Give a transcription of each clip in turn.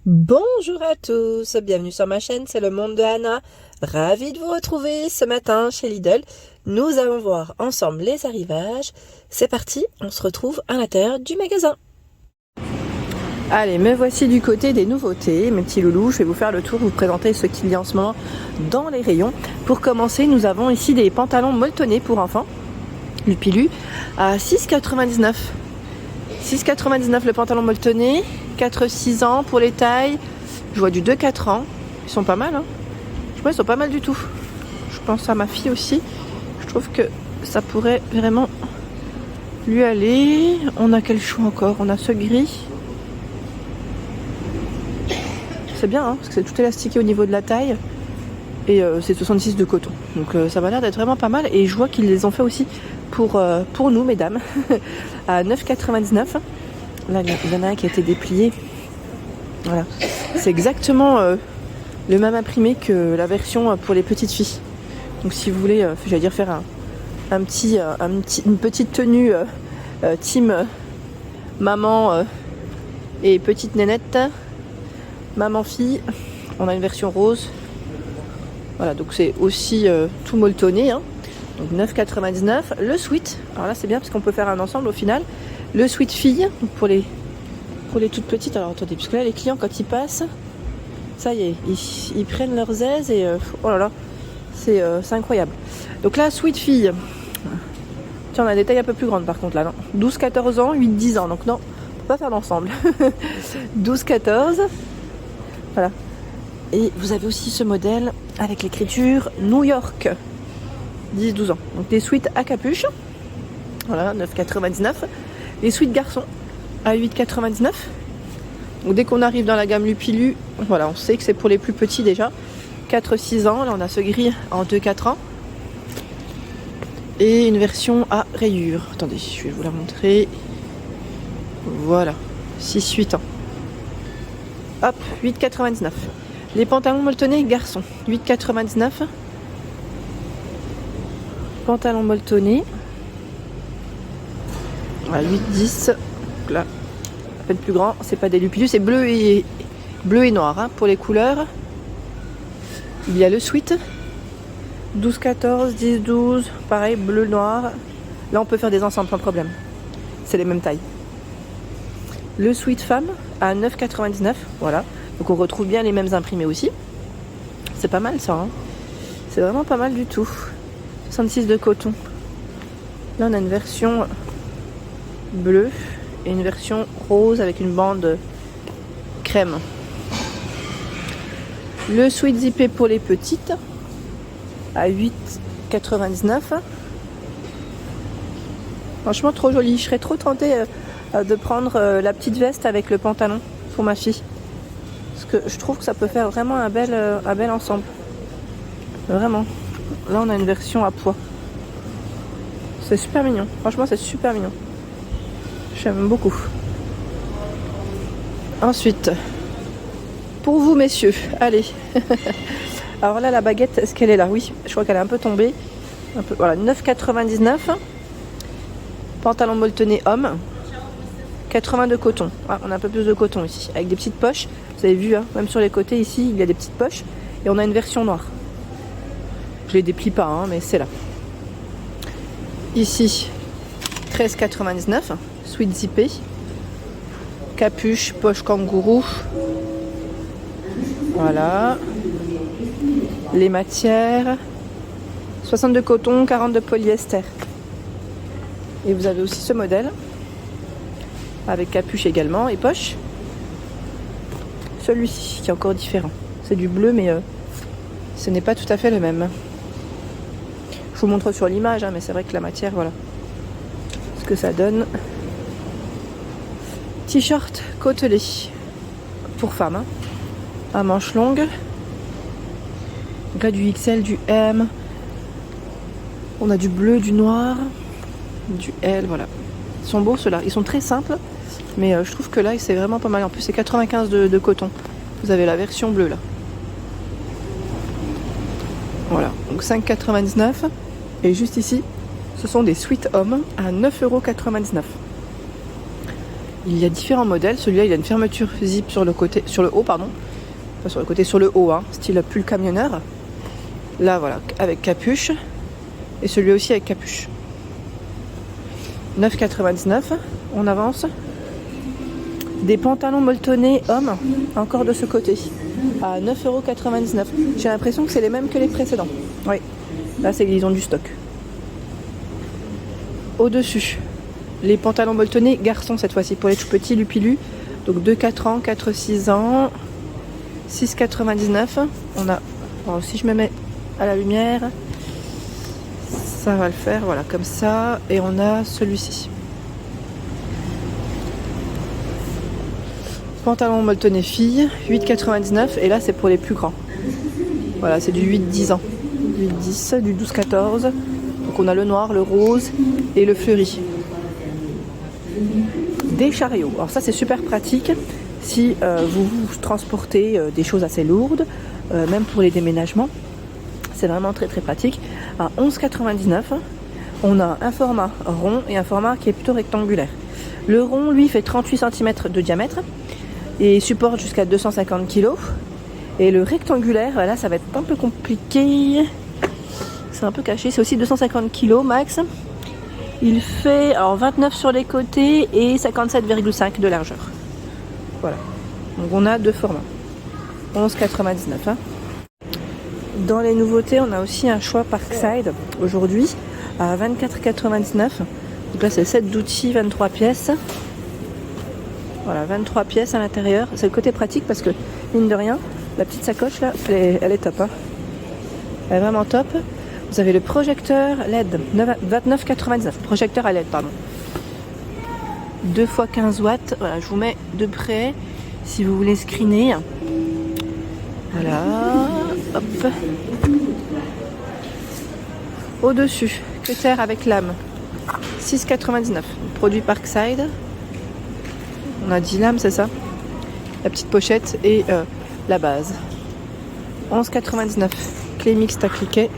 Bonjour à tous, bienvenue sur ma chaîne, c'est le monde de Anna. Ravie de vous retrouver ce matin chez Lidl. Nous allons voir ensemble les arrivages. C'est parti, on se retrouve à l'intérieur du magasin. Allez, me voici du côté des nouveautés, mes petits loulous. Je vais vous faire le tour, vous présenter ce qu'il y a en ce moment dans les rayons. Pour commencer, nous avons ici des pantalons molletonnés pour enfants, Lupilu, à 6,99 €. 6,99 € le pantalon molletonné, 4-6 ans pour les tailles. Je vois du 2-4 ans. Ils sont pas mal, hein. Je vois, ils sont pas mal du tout. Je pense à ma fille aussi. Je trouve que ça pourrait vraiment lui aller. On a quel choix encore? On a ce gris. C'est bien, hein, parce que c'est tout élastiqué au niveau de la taille. Et c'est 66 de coton. Donc ça m'a l'air d'être vraiment pas mal. Et je vois qu'ils les ont fait aussi pour nous, mesdames, à 9,99 €. Là, il y en a un qui a été déplié. Voilà. C'est exactement le même imprimé que la version pour les petites filles. Donc si vous voulez, j'allais dire faire une petite tenue team maman et petite nénette, maman-fille, on a une version rose. Voilà, donc c'est aussi tout molletonné, hein. Donc 9,99 €. Le sweat, alors là c'est bien parce qu'on peut faire un ensemble au final. Le sweat fille, pour les toutes petites. Alors attendez, puisque là les clients quand ils passent, ça y est, ils prennent leurs aises et oh là là, c'est incroyable. Donc là, sweat fille. Tiens, on a des tailles un peu plus grandes par contre là, non. 12-14 ans, 8-10 ans, donc non, on peut pas faire l'ensemble. 12-14, voilà. Et vous avez aussi ce modèle avec l'écriture New York, 10-12 ans. Donc des sweats à capuche, voilà, 9,99 €. Les sweats garçons à 8,99 €. Donc dès qu'on arrive dans la gamme Lupilu, voilà, on sait que c'est pour les plus petits déjà. 4-6 ans, là on a ce gris en 2-4 ans. Et une version à rayures. Attendez, je vais vous la montrer. Voilà, 6-8 ans. Hop, 8,99 €. Les pantalons molletonnés garçons, 8,99 €. Pantalon molletonné. Voilà, 8-10. Là, à peine plus grand. C'est pas des Lupilu, c'est bleu et noir, hein, pour les couleurs. Il y a le sweat. 12-14, 10-12. Pareil, bleu, noir. Là, on peut faire des ensembles sans problème. C'est les mêmes tailles. Le sweat femme à 9,99 €. Voilà. Donc on retrouve bien les mêmes imprimés aussi. C'est pas mal ça, hein. C'est vraiment pas mal du tout. 66 de coton. Là on a une version bleue et une version rose avec une bande crème. Le sweat zippé pour les petites à 8,99 €. Franchement trop joli. Je serais trop tentée de prendre la petite veste avec le pantalon pour ma fille. Parce que je trouve que ça peut faire vraiment un bel ensemble. Vraiment. Là on a une version à pois. C'est super mignon. Franchement c'est super mignon. J'aime beaucoup. Ensuite, pour vous messieurs, allez. Alors là la baguette, est-ce qu'elle est là? Oui, je crois qu'elle est un peu tombée. Un peu, voilà, 9,99 €. Pantalon molletonné homme. 80 de coton. Ah, on a un peu plus de coton ici, avec des petites poches. Vous avez vu, hein, même sur les côtés ici, il y a des petites poches. Et on a une version noire. Je les déplie pas, hein, mais c'est là. Ici, 13,99 €. Sweat zippé. Capuche, poche kangourou. Voilà. Les matières. 60 de coton, 40 de polyester. Et vous avez aussi ce modèle. Avec capuche également et poche. Celui-ci qui est encore différent. C'est du bleu mais ce n'est pas tout à fait le même. Je vous montre sur l'image, hein, mais c'est vrai que la matière, voilà ce que ça donne. T-shirt côtelé pour femmes, hein, à manches longues. Donc là du XL, du M. On a du bleu, du noir, du L, voilà. Ils sont beaux ceux-là, ils sont très simples, mais je trouve que là c'est vraiment pas mal. En plus c'est 95 de coton. Vous avez la version bleue là. Voilà, donc 5,99 €. Et juste ici, ce sont des sweat hommes à 9,99 €. Il y a différents modèles. Celui-là, il a une fermeture zip sur le côté, sur le haut, pardon. Pas sur le côté, sur le haut, hein, style pull camionneur. Là, voilà, avec capuche. Et celui aussi avec capuche. 9,99. On avance. Des pantalons molletonnés hommes, encore de ce côté, à 9,99 €. J'ai l'impression que c'est les mêmes que les précédents. Oui, là, ils ont du stock. Au-dessus, les pantalons molletonnés garçons cette fois-ci, pour les tout petits, lupilus. Donc 2-4 ans, 4-6 ans, 6,99 €. On a, alors, si je me mets à la lumière, ça va le faire, voilà, comme ça. Et on a celui-ci. Pantalon molletonné fille, 8,99 €. Et là, c'est pour les plus grands. Voilà, c'est du 8-10 ans. 8-10, du 12-14. Donc on a le noir, le rose et le fleuri. Des chariots. Alors ça, c'est super pratique si vous transportez des choses assez lourdes, même pour les déménagements. C'est vraiment très très pratique. À 11,99 €, on a un format rond et un format qui est plutôt rectangulaire. Le rond, lui, fait 38 cm de diamètre et supporte jusqu'à 250 kg. Et le rectangulaire, là, ça va être un peu compliqué. C'est un peu caché. C'est aussi 250 kg max. Il fait alors 29 sur les côtés et 57,5 de largeur. Voilà. Donc on a deux formats. 11,99 €. Hein. Dans les nouveautés, on a aussi un choix Parkside aujourd'hui à 24,99 €. Donc là, c'est le set d'outils 23 pièces. Voilà, 23 pièces à l'intérieur. C'est le côté pratique parce que, mine de rien, la petite sacoche là, elle est top. Hein. Elle est vraiment top. Vous avez le projecteur LED, 29,99 €. Projecteur à LED, pardon. 2 x 15 watts. Voilà, je vous mets de près si vous voulez screener. Voilà. Hop. Au-dessus, cutter avec lame. 6,99 €. Produit Parkside. On a 10 lames, c'est ça? La petite pochette et la base. 11,99 €. Clé mixte à cliquet.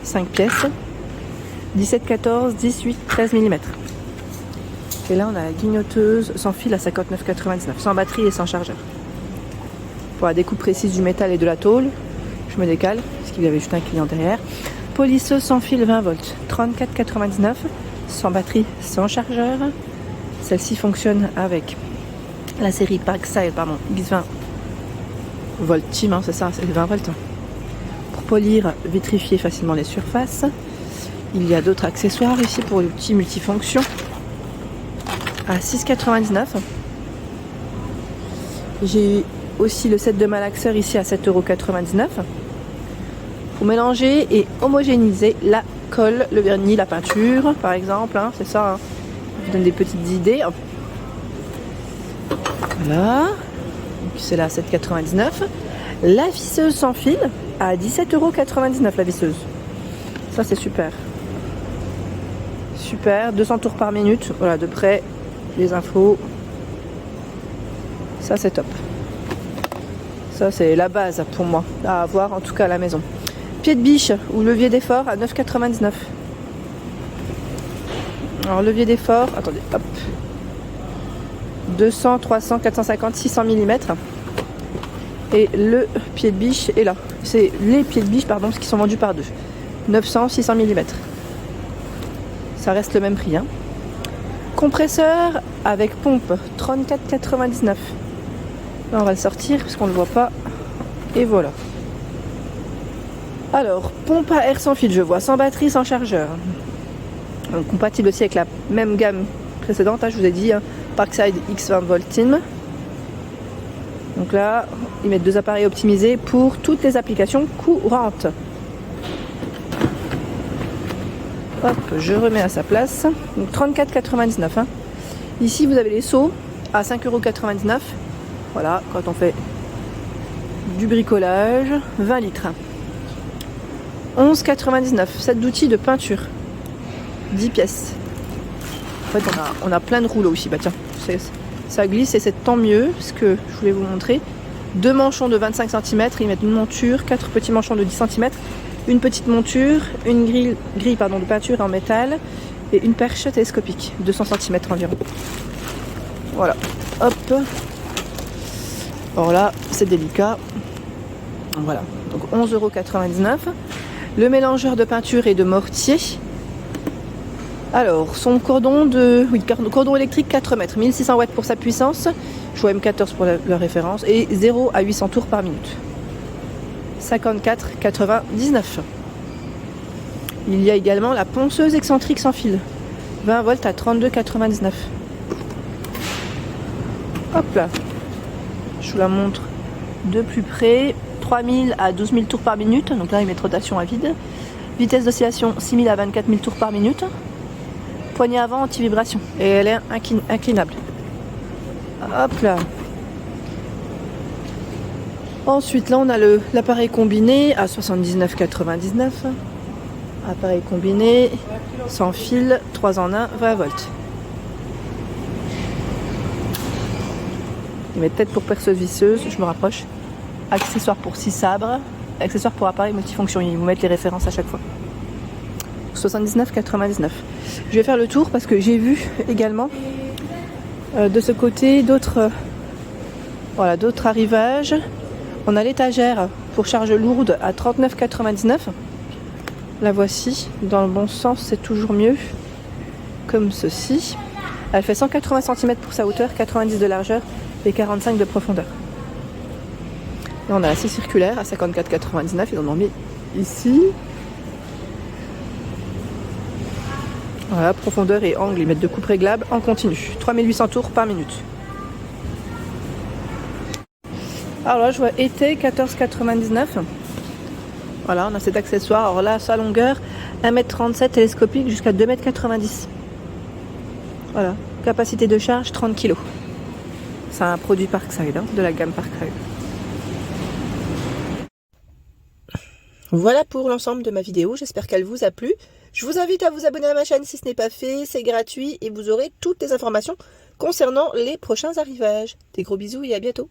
5 pièces. 17, 14, 18, 13 mm. Et là, on a la guignoteuse sans fil à 59,99 €. Sans batterie et sans chargeur. Pour la découpe précise du métal et de la tôle. Je me décale, parce qu'il y avait juste un client derrière. Polisseuse sans fil 20 volts. 34,99 €. Sans batterie, sans chargeur. Celle-ci fonctionne avec la série Parkside, pardon, X20 volt Team, hein, c'est ça, c'est 20 volts. Pour polir, vitrifier facilement les surfaces. Il y a d'autres accessoires ici pour le petit multifonction. À 6,99 €. J'ai aussi le set de malaxeur ici à 7,99 €. Pour mélanger et homogénéiser la colle, le vernis, la peinture, par exemple, hein, c'est ça. Hein. Je vous donne des petites idées. Voilà. Donc c'est là à 7,99 €. La visseuse sans fil à 17,99 € la visseuse. Ça c'est super. Super. 200 tours par minute. Voilà, de près les infos. Ça c'est top. Ça c'est la base pour moi à avoir en tout cas à la maison. Pied de biche ou levier d'effort à 9,99 €. Alors levier d'effort, attendez, hop. 200, 300, 450, 600 mm. Et le pied de biche est là. C'est les pieds de biche, pardon, qui sont vendus par deux. 900, 600 mm. Ça reste le même prix. Hein. Compresseur avec pompe, 34,99 €. Là, on va le sortir parce qu'on ne le voit pas. Et voilà. Alors, pompe à air sans fil, je vois, sans batterie, sans chargeur. Donc, compatible aussi avec la même gamme précédente, hein, je vous ai dit, hein, Parkside X20 Volt Team. Donc là, ils mettent deux appareils optimisés pour toutes les applications courantes. Hop, je remets à sa place. Donc 34,99 €. Hein. Ici, vous avez les seaux à 5,99 €. Voilà, quand on fait du bricolage, 20 litres. 11,99 €. Set d'outils de peinture. 10 pièces. En fait, on a plein de rouleaux ici. Bah tiens, ça glisse et c'est tant mieux, parce que je voulais vous montrer. Deux manchons de 25 cm, ils mettent une monture, 4 petits manchons de 10 cm, une petite monture, une grille de peinture en métal et une perche télescopique, 200 cm environ. Voilà, hop. Alors là, c'est délicat. Voilà, donc 11,99 €. Le mélangeur de peinture et de mortier. Alors, son cordon cordon électrique 4 mètres, 1600 watts pour sa puissance, choix M14 pour la référence, et 0 à 800 tours par minute. 54,99 €. Il y a également la ponceuse excentrique sans fil, 20 volts à 32,99 €. Hop là, je vous la montre de plus près. 3000 à 12 000 tours par minute, donc là il met rotation à vide. Vitesse d'oscillation 6000 à 24 000 tours par minute. Poignée avant anti-vibration et elle est inclinable. Hop là. Ensuite là on a l'appareil combiné à 79,99 €. Appareil combiné sans fil, 3 en 1, 20 volts. Il met tête pour perceuse visseuse, je me rapproche. Accessoires pour 6 sabres, accessoires pour appareil multifonction. Ils vous mettent les références à chaque fois. 79,99 €. Je vais faire le tour parce que j'ai vu également de ce côté d'autres arrivages. On a l'étagère pour charge lourde à 39,99 €. La voici, dans le bon sens, c'est toujours mieux. Comme ceci. Elle fait 180 cm pour sa hauteur, 90 de largeur et 45 de profondeur. Là, on a la scie circulaire à 54,99 €. Ils en ont mis ici. Voilà, profondeur et angle, ils mettent de coupe réglable en continu. 3800 tours par minute. Alors là, je vois été 14,99 €. Voilà, on a cet accessoire. Alors là, sa longueur, 1,37 m télescopique jusqu'à 2,90 m. Voilà, capacité de charge 30 kg. C'est un produit Parkside, de la gamme Parkside. Voilà pour l'ensemble de ma vidéo, j'espère qu'elle vous a plu. Je vous invite à vous abonner à ma chaîne si ce n'est pas fait, c'est gratuit et vous aurez toutes les informations concernant les prochains arrivages. Des gros bisous et à bientôt.